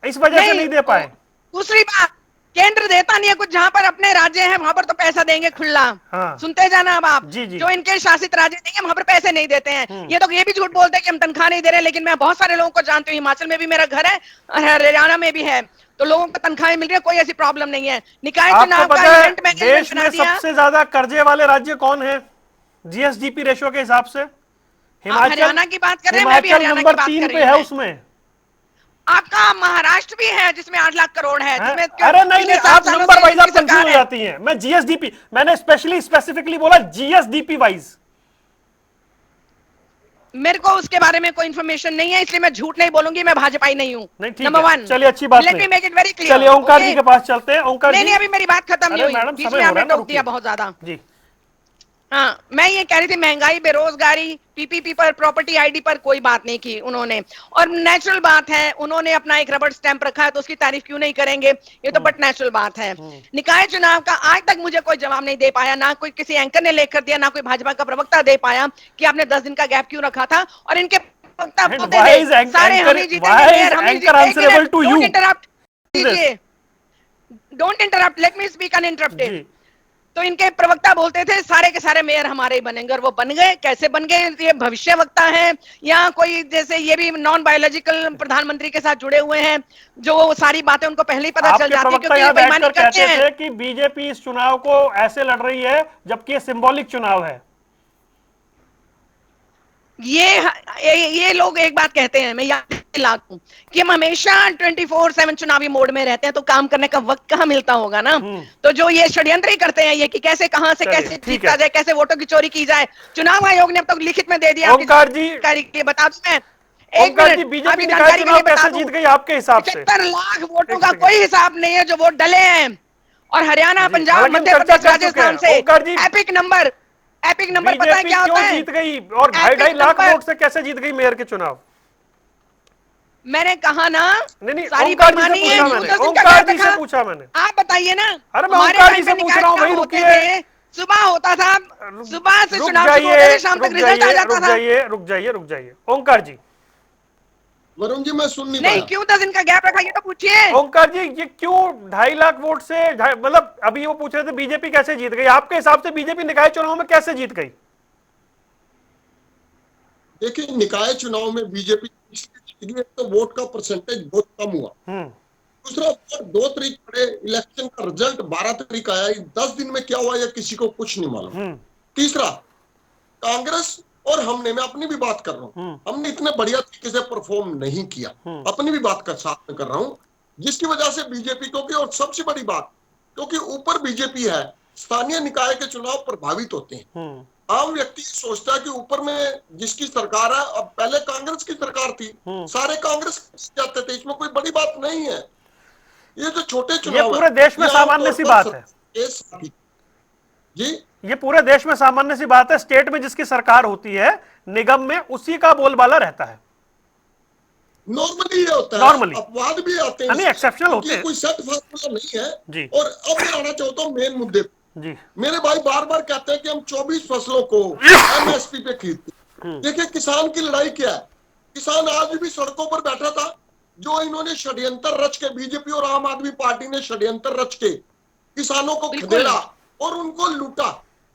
इस वजह से नहीं दे पाए। दूसरी बात, केंद्र देता नहीं है कुछ, जहां पर अपने राज्य हैं वहां पर तो पैसा देंगे खुला। हाँ। सुनते जाना अब आप। जी। जो इनके शासित राज्य नहीं है वहां पर पैसे नहीं देते हैं। ये तो ये भी झूठ बोलते हैं कि हम तनख्वाह नहीं दे रहे, लेकिन मैं बहुत सारे लोगों को जानती हूँ, हिमाचल में भी मेरा घर है, हरियाणा में भी है, तो लोगों को तनख्वाहें मिल रही है, कोई ऐसी प्रॉब्लम नहीं है। निकाय चुनाव का इवेंट मैनेजमेंट देश में सबसे ज्यादा कर्जे वाले राज्य कौन है जीएसडीपी रेशियो के हिसाब से? हिमाचल। हरियाणा की बात कर रहे हैं, मैं भी हरियाणा की बात कर रही हूं। नंबर 3 पे है उसमें। आपका महाराष्ट्र भी है जिसमें 8 लाख करोड़ है, जिसमें अरे नहीं, आप नंबर वाइज आप कंफ्यूज हो जाती हैं। मैं जीएसडीपी, मैंने स्पेसिफिकली बोला जीएसडीपी वाइज। मेरे को उसके बारे में कोई इन्फॉर्मेशन नहीं है, इसलिए मैं झूठ नहीं बोलूंगी, मैं भाजपाई नहीं हूँ। नंबर 1। चलिए, अच्छी बात है। चलिए ओंकार जी के पास चलते हैं। ओंकार जी, नहीं, अभी मेरी बात खत्म नहीं हुई, बीच में आपने टोक दिया बहुत ज्यादा जी। हाँ, मैं ये कह रही थी, महंगाई, बेरोजगारी, पीपीपी पर, प्रॉपर्टी आईडी पर कोई बात नहीं की उन्होंने। और नेचुरल बात है, उन्होंने अपना एक रबड़ स्टैंप रखा है, तो उसकी तारीफ क्यों नहीं करेंगे? ये तो बट नेचुरल बात है। निकाय चुनाव का आज तक मुझे कोई जवाब नहीं दे पाया, ना कोई किसी एंकर ने लेकर दिया, ना कोई भाजपा का प्रवक्ता दे पाया कि आपने 10 दिन का गैप क्यों रखा था। और इनके प्रवक्ता सारे हम ही जीतेंगे। Don't interrupt, let me speak uninterrupted. तो इनके प्रवक्ता बोलते थे सारे के सारे मेयर हमारे ही बनेंगे, और वो बन गए। कैसे बन गए? ये भविष्य वक्ता है, या कोई जैसे ये भी नॉन बायोलॉजिकल प्रधानमंत्री के साथ जुड़े हुए हैं, जो सारी बातें उनको पहले ही पता चल जाती है, क्योंकि ये बेईमानी करते हैं कि बीजेपी इस चुनाव को ऐसे लड़ रही है जबकि ये सिंबॉलिक चुनाव है। ये लोग एक बात कहते हैं, मैं याद दिला दूं कि हम हमेशा 24/7 चुनावी मोड में रहते हैं, तो काम करने का वक्त कहाँ मिलता होगा ना। तो जो ये षड्यंत्र ही करते हैं, ये कि कैसे कहां से कैसे जीता जाए, कैसे वोटों की चोरी की जाए। चुनाव आयोग ने अब तक लिखित में दे दिया। ओंकार जी, बता दूं मैं, एक ओंकार जी, मिनट, बीजेपी आपकी निकाय जानकारी के चुनाव लिए बता कैसे दूं, जीत गई आपके हिसाब से? 75 लाख वोटों एक का सेकंड। कोई हिसाब नहीं है जो वोट डले हैं। और हरियाणा, जी, पंजाब, हालांकि हम मध्य चर्चा प्रदेश, कर चुके राजस्थान हैं। से ओंकार जी, एपिक नंबर पता है बीजेपी क्या होता क्यों है? जीत गई और 2.5 एपिक लाख नंबर, वोट से कैसे जीत गई मेयर के चुनाव? मैंने कहा ना, नहीं नहीं, सारी ओंकार जी से बेईमानी है। पूछा न्यूज मैंने, 10 दिन का ओंकार गैप जी से रखा। पूछा मैंने। आप बताइए ना, अरे मैं हमारे ओंकार जी टाइम से पे पूछ निकाय रहा हूं, चुनाव भाई होते रुकिए। थे, सुबह होता था, सुबह से रुक चुनाव शुरू जाइए, होते थे, शाम तक रुक रिजल्ट आ जाइए, जाता रुक था। जाइए, रुक जाइए, रुक जाइए। ओंकार जी, वरुण जी मैं सुन नहीं नहीं, पाया। क्यों 10 दिन का गैप रखा, ये तो पूछिए। ओंकार जी, ये क्यों 2.5 लाख वोट से मतलब अभी वो पूछ रहे थे बीजेपी कैसे जीत गई, आपके हिसाब से बीजेपी निकाय चुनाव में कैसे जीत गई? देखिए, निकाय चुनाव में बीजेपी एक तो वोट का परसेंटेज बहुत कम हुआ। दूसरा, वोट 2 तारीख पड़े, इलेक्शन का रिजल्ट 12 तारीख आया। 10 दिन में क्या हुआ, या किसी को कुछ नहीं मालूम। तीसरा, कांग्रेस और हमने, मैं अपनी भी बात कर रहा हूं, हमने इतने बढ़िया तरीके से परफॉर्म नहीं किया। अपनी भी बात का साथ में कर रहा हूं, जिसकी वजह से बीजेपी को की, और सबसे बड़ी बात, क्योंकि ऊपर बीजेपी है, स्थानीय निकाय के चुनाव प्रभावित होते हैं। आम व्यक्ति सोचता है कि ऊपर में जिसकी सरकार है, अब पहले कांग्रेस की सरकार थी, सारे कांग्रेस जाते थे, इसमें कोई बड़ी बात नहीं है। ये जो छोटे ये चुनाव पूरे देश में ये सामान्य आमतौर सी पर बात है। जी, ये पूरे देश में सामान्य सी बात है। स्टेट में जिसकी सरकार होती है, निगम में उसी का बोलबाला रहता है। नॉर्मली ये होता है। नॉर्मली अपवाद भी आते हैं नहीं, इसमें, एक्सेप्शनल क्योंकि होते ये हैं कोई सेट फार्मूला नहीं है। जी। और अब मैं आना चाहता हूँ मेन मुद्दे पे। जी, मेरे भाई बार बार कहते हैं कि हम 24 फसलों को एमएसपी पे खरीदते हैं। देखिए, किसान की लड़ाई क्या है। किसान आज भी सड़कों पर बैठा था। जो इन्होंने षड्यंत्र रच के, बीजेपी और आम आदमी पार्टी ने षड्यंत्र रच के किसानों को खदेड़ा और उनको लूटा,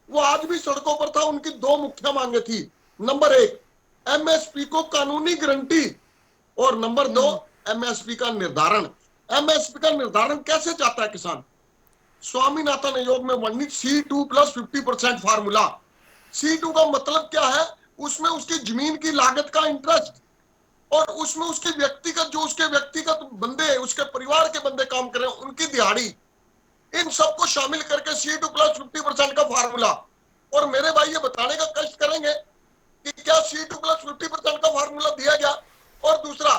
वो आज भी सड़कों पर था। उनकी 2 मुख्य मांगे थी। नंबर 1, एमएसपी को कानूनी गारंटी, और नंबर 2, एमएसपी का निर्धारण। एमएसपी का निर्धारण कैसे चाहता है किसान? स्वामीनाथन आयोग में वर्णित C2 + 50% फार्मूला। C2 का मतलब क्या है? उसमें उसकी जमीन की लागत का इंटरेस्ट, और उसमें उसके व्यक्तिगत, जो उसके व्यक्तिगत बंदे, उसके परिवार के बंदे काम कर रहे हैं, उनकी दिहाड़ी, इन सबको शामिल करके C2 + 50% का फार्मूला। और मेरे भाई ये बताने का कष्ट करेंगे कि क्या C2 + 50% का फार्मूला दिया गया? और दूसरा,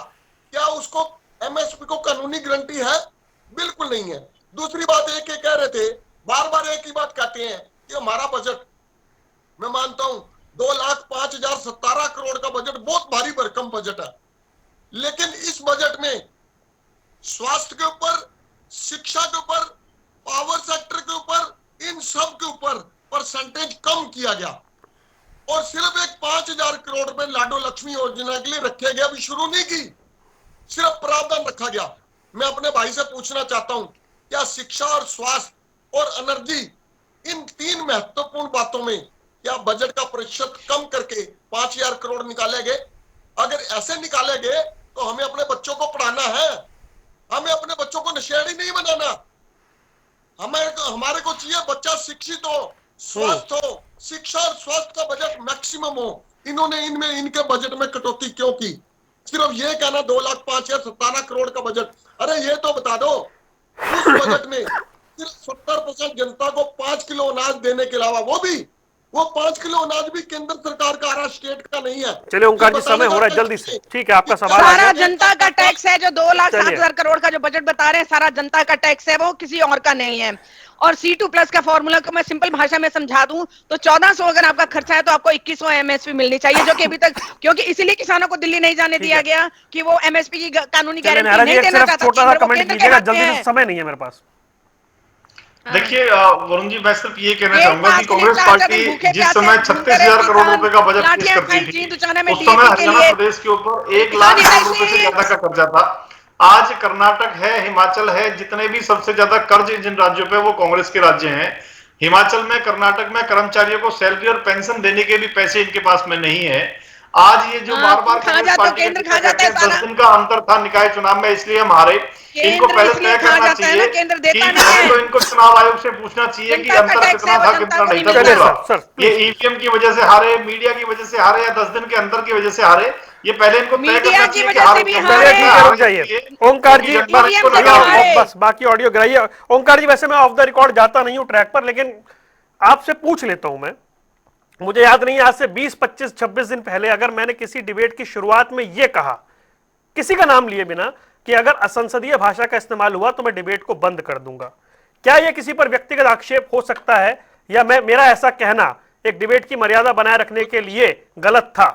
क्या उसको एमएसपी को कानूनी गारंटी है? बिल्कुल नहीं है। दूसरी बात, एक कह रहे थे, बार बार एक ही बात कहते हैं कि हमारा बजट, मैं मानता हूं 2,05,017 करोड़ का बजट बहुत भारी भरकम बजट है, लेकिन इस बजट में स्वास्थ्य के ऊपर, शिक्षा के ऊपर, पावर सेक्टर के ऊपर, इन सब के ऊपर परसेंटेज कम किया गया, और सिर्फ एक 5,000 करोड़ रुपए लाडो लक्ष्मी योजना के लिए रखे गए। अभी शुरू नहीं की, सिर्फ प्रावधान रखा गया। मैं अपने भाई से पूछना चाहता हूं, क्या शिक्षा और स्वास्थ्य और एनर्जी, इन 3 महत्वपूर्ण बातों में क्या बजट का प्रतिशत कम करके 5,000 करोड़ निकाले गए? अगर ऐसे निकाले गए तो हमें अपने बच्चों को पढ़ाना है, हमें अपने बच्चों को नशेड़ी नहीं बनाना। हमारे को चाहिए बच्चा शिक्षित हो, स्वस्थ हो। शिक्षा और स्वास्थ्य का बजट मैक्सिमम हो। इन्होंने इनमें, इनके बजट में कटौती क्यों की? सिर्फ ये कहना 2,05,017 करोड़ का बजट। अरे ये तो बता दो, उस बजट में सिर्फ 70% जनता को 5 किलो अनाज देने के अलावा, वो 5 किलो अनाज भी केंद्र सरकार का आ रहा, स्टेट का नहीं है। चलिए ओंकार जी, समय हो रहा है, जल्दी से। ठीक है, आपका सवाल आ सारा गया। जनता का टैक्स है। जो 2,07,000 चलिए। करोड़ का जो बजट बता रहे हैं, सारा जनता का टैक्स है, वो किसी और का नहीं है। और C2+ का फॉर्मूला को मैं सिंपल भाषा में समझा दूं तो 1400 अगर आपका खर्चा है तो आपको 2100 एमएसपी मिलनी चाहिए, जो कि अभी तक, क्योंकि इसीलिए किसानों को दिल्ली नहीं जाने दिया गया कि वो एमएसपी की कानूनी चलिए गारंटी नारा जी, नहीं एक देना सिर्फ चाहता। छोटा सा केंद्र, वो कमेंट केंद्र के कीजिएगा, हाथ में जल्दी से, है। समय नहीं है मेरे पास। देखिए वरुण जी, मैं सिर्फ ये कहना एक चाहूंगा कि पास के लिए कांग्रेस 4 पार्टी भूखे जिस प्यासे समय घूमते 36,000 रहे करोड़ किसान, रुपए का बजट पेश लाठियां करती खाई थी, जी दुचाने में उस समय DAP के हरियाणा लिए। प्रदेश के ऊपर 1 किसान लाख इतना करोड़ रुपए से ज्यादा का कर्जा था। आज कर्नाटक है, हिमाचल है, जितने भी सबसे ज्यादा कर्ज जिन राज्यों पे, वो कांग्रेस के राज्य हैं। हिमाचल में, कर्नाटक में कर्मचारियों को सैलरी और पेंशन देने के भी पैसे इनके पास में नहीं है। आज ये जो बार बार खा कांग्रेस जाते हो, पार्टी के केंद्र नेता खा जाता कहते है हैं 10 सारा। दिन का अंतर था निकाय चुनाव में इसलिए हम हारे, इनको केंद्र पहले इसलिए तय खा करना जाता है ना, चाहिए केंद्र कि देता नहीं पहले है। तो इनको चुनाव आयोग से पूछना चाहिए कि जनता का अंतर टैक्स कितना है, वो था, जनता कितना को नहीं नहीं था। चलिए मिलता। दूसरा, सर, ये ईवीएम की वजह से हारे, मीडिया की वजह से हारे, या 10 दिन के अंदर की वजह से हारे, ये पहले इनको तय मीडिया करना की चाहिए कि वजह से हारे भी क्यों। चलिए ठीक है, रुक हारे, जाइए। ओंकार जी, जनता ने ईवीएम इनको से भी भैया नकार दिया। हारे। बस बाकी ऑडियो गिराइए। ओंकार जी, वैसे मैं ऑफ द रिकॉर्ड जाता नहीं हूं ट्रैक पर, लेकिन आपसे पूछ लेता हूं मैं, मुझे याद नहीं, आज से 20, 25, 26 दिन पहले अगर मैंने किसी डिबेट की शुरुआत में यह कहा, किसी का नाम लिए बिना, कि अगर असंसदीय भाषा का इस्तेमाल हुआ तो मैं डिबेट को बंद कर दूंगा, क्या यह किसी पर व्यक्तिगत आक्षेप हो सकता है, या मेरा ऐसा कहना एक डिबेट की मर्यादा बनाए रखने के लिए गलत था?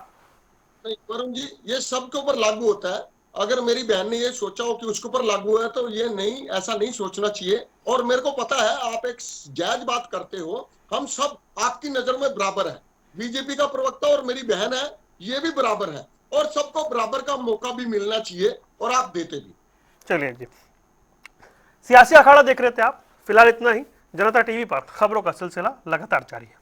नहीं वरुण जी, ये सबके ऊपर लागू होता है। अगर मेरी बहन ने ये सोचा हो कि उसके ऊपर लागू है तो ये नहीं, ऐसा नहीं सोचना चाहिए। और मेरे को पता है आप एक जायज बात करते हो, हम सब आपकी नजर में बराबर है। बीजेपी का प्रवक्ता और मेरी बहन है, ये भी बराबर है, और सबको बराबर का मौका भी मिलना चाहिए, और आप देते भी। चलिए जी, सियासी अखाड़ा देख रहे थे आप, फिलहाल इतना ही। जनता टीवी पर खबरों का सिलसिला लगातार जारी है।